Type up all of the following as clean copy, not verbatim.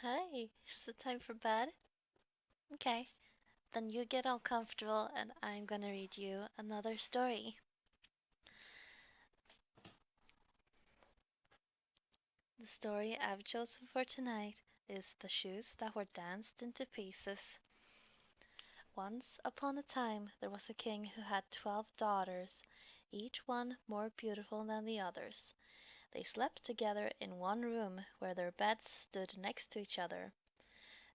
Hi, is it time for bed? Okay, then you get all comfortable and I'm gonna read you another story. The story I've chosen for tonight is The Shoes That Were Danced into Pieces. Once upon a time there was a king who had 12 daughters, each one more beautiful than the others. They slept together in one room where their beds stood next to each other.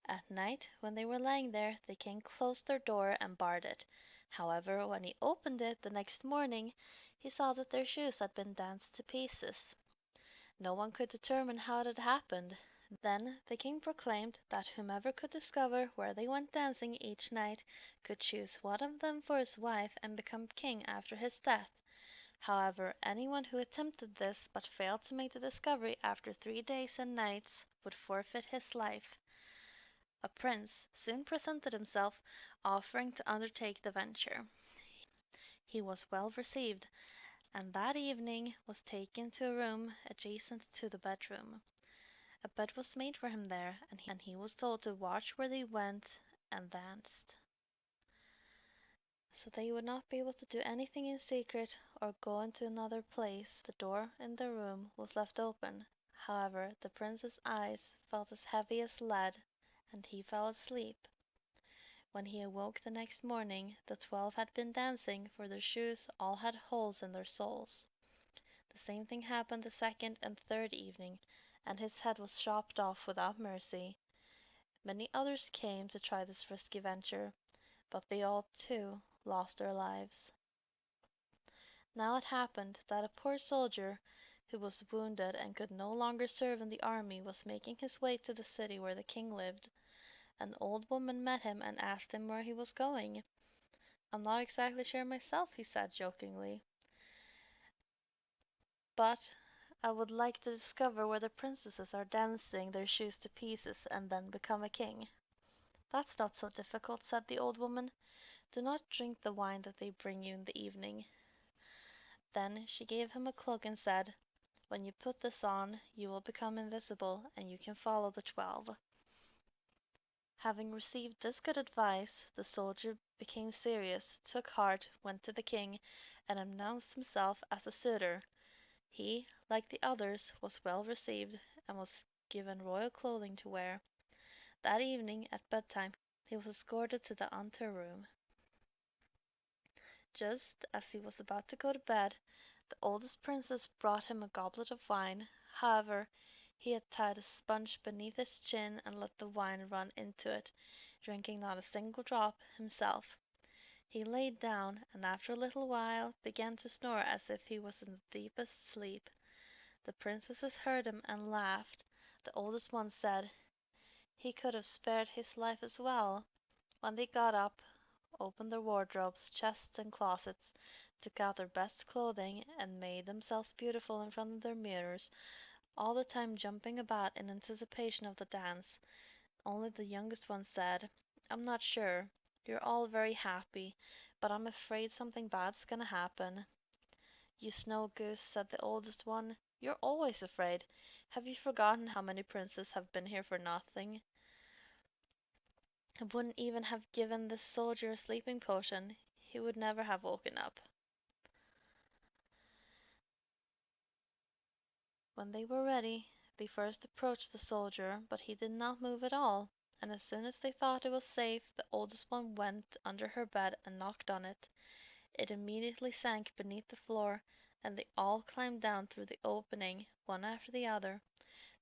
At night, when they were lying there, the king closed their door and barred it. However, when he opened it the next morning, he saw that their shoes had been danced to pieces. No one could determine how it had happened. Then the king proclaimed that whomever could discover where they went dancing each night could choose one of them for his wife and become king after his death. However, anyone who attempted this but failed to make the discovery after 3 days and nights would forfeit his life. A prince soon presented himself, offering to undertake the venture. He was well received, and that evening was taken to a room adjacent to the bedroom. A bed was made for him there, and he was told to watch where they went and danced, so they would not be able to do anything in secret or go into another place. The door in the room was left open. However, the prince's eyes felt as heavy as lead, and he fell asleep. When he awoke the next morning, the 12 had been dancing, for their shoes all had holes in their soles. The same thing happened the second and third evening, and his head was chopped off without mercy. Many others came to try this risky venture, but they all, too, lost their lives. Now it happened that a poor soldier, who was wounded and could no longer serve in the army, was making his way to the city where the king lived. An old woman met him and asked him where he was going. "I'm not exactly sure myself," he said jokingly, "but I would like to discover where the princesses are dancing their shoes to pieces and then become a king." "That's not so difficult," said the old woman. "Do not drink the wine that they bring you in the evening." Then she gave him a cloak and said, "When you put this on, you will become invisible, and you can follow the 12." Having received this good advice, the soldier became serious, took heart, went to the king, and announced himself as a suitor. He, like the others, was well received, and was given royal clothing to wear. That evening, at bedtime, he was escorted to the anteroom. Just as he was about to go to bed, the oldest princess brought him a goblet of wine. However, he had tied a sponge beneath his chin and let the wine run into it, drinking not a single drop himself. He laid down, and after a little while began to snore as if he was in the deepest sleep. The princesses heard him and laughed. The oldest one said he could have spared his life as well. When they got up, opened their wardrobes, chests, and closets, took out their best clothing, and made themselves beautiful in front of their mirrors, all the time jumping about in anticipation of the dance. Only the youngest one said, "I'm not sure. You're all very happy, but I'm afraid something bad's gonna happen." "You snow goose," said the oldest one. "You're always afraid. Have you forgotten how many princes have been here for nothing? I wouldn't even have given this soldier a sleeping potion. He would never have woken up." When they were ready, they first approached the soldier, but he did not move at all, and as soon as they thought it was safe, the oldest one went under her bed and knocked on it. It immediately sank beneath the floor, and they all climbed down through the opening, one after the other,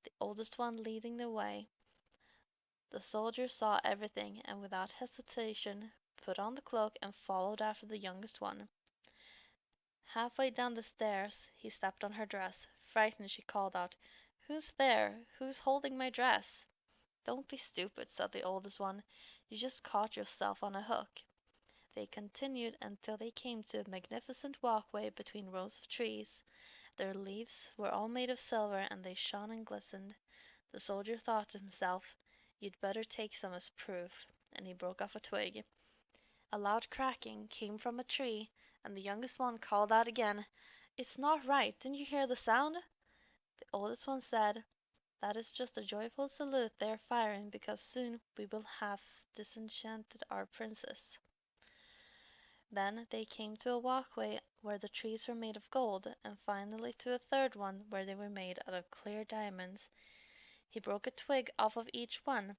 the oldest one leading the way. The soldier saw everything, and without hesitation put on the cloak and followed after the youngest one. Halfway down the stairs he stepped on her dress. Frightened, she called out, "Who's there? Who's holding my dress?" "Don't be stupid," said the oldest one. "You just caught yourself on a hook." They continued until they came to a magnificent walkway between rows of trees. Their leaves were all made of silver, and they shone and glistened. The soldier thought to himself, "You'd better take some as proof," and he broke off a twig. A loud cracking came from a tree, and the youngest one called out again, "It's not right. Didn't you hear the sound?" The oldest one said, That is just a joyful salute they are firing because soon we will have disenchanted our princess." Then they came to a walkway where the trees were made of gold, and finally to a third one where they were made out of clear diamonds. He broke a twig off of each one.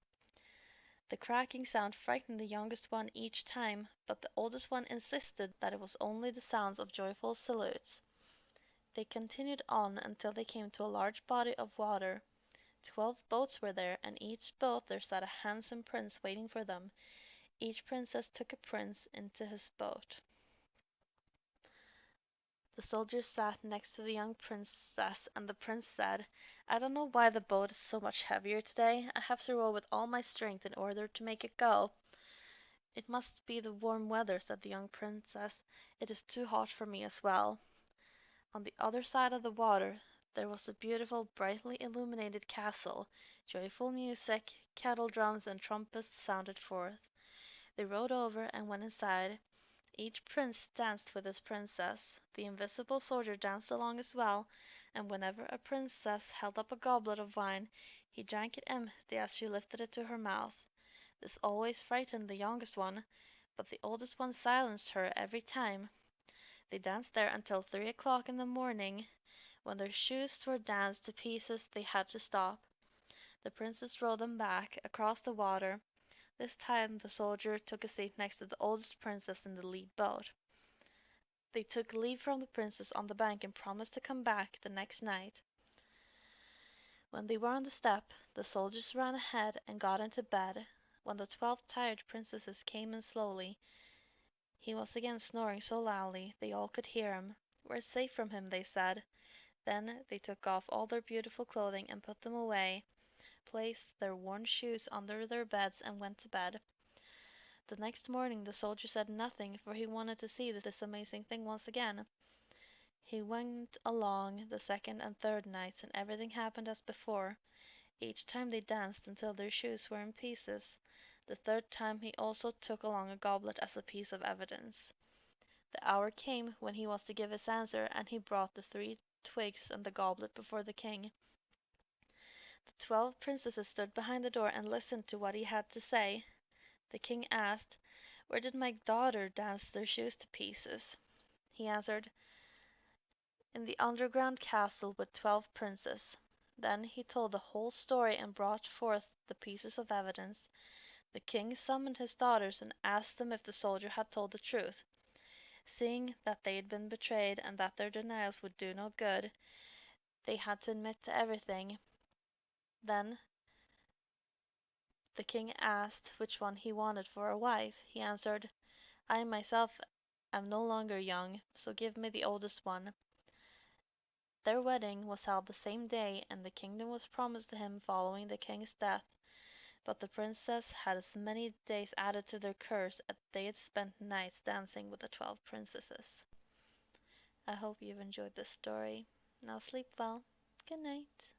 The cracking sound frightened the youngest one each time, but the oldest one insisted that it was only the sounds of joyful salutes. They continued on until they came to a large body of water. 12 boats were there, and each boat there sat a handsome prince waiting for them. Each princess took a prince into his boat. The soldier sat next to the young princess, and the prince said, "I don't know why the boat is so much heavier today. I have to row with all my strength in order to make it go." "It must be the warm weather," said the young princess. "It is too hot for me as well." On the other side of the water there was a beautiful, brightly illuminated castle. Joyful music, kettle drums, and trumpets sounded forth. They rode over and went inside. Each prince danced with his princess. The invisible soldier danced along as well, and whenever a princess held up a goblet of wine, he drank it empty as she lifted it to her mouth. This always frightened the youngest one, but the oldest one silenced her every time. They danced there until 3 o'clock in the morning. When their shoes were danced to pieces, they had to stop. The princess rowed them back across the water. This time the soldier took a seat next to the oldest princess in the lead boat. They took leave from the princess on the bank and promised to come back the next night. When they were on the step, the soldiers ran ahead and got into bed. When the 12 tired princesses came in slowly, he was again snoring so loudly they all could hear him. "We're safe from him," they said. Then they took off all their beautiful clothing and put them away, placed their worn shoes under their beds, and went to bed. The next morning the soldier said nothing, for he wanted to see this amazing thing once again. He went along the second and third nights, and everything happened as before. Each time they danced until their shoes were in pieces. The third time he also took along a goblet as a piece of evidence. The hour came when he was to give his answer, and he brought the 3 twigs and the goblet before the king. The 12 princesses stood behind the door and listened to what he had to say. The king asked, "Where did my daughter dance their shoes to pieces?" He answered, "In the underground castle with 12 princes." Then he told the whole story and brought forth the pieces of evidence. The king summoned his daughters and asked them if the soldier had told the truth. Seeing that they had been betrayed and that their denials would do no good, they had to admit to everything. Then the king asked which one he wanted for a wife. He answered, "I myself am no longer young, so give me the oldest one." Their wedding was held the same day, and the kingdom was promised to him following the king's death. But the princess had as many days added to their curse as they had spent nights dancing with the 12 princesses. I hope you've enjoyed this story. Now sleep well. Good night.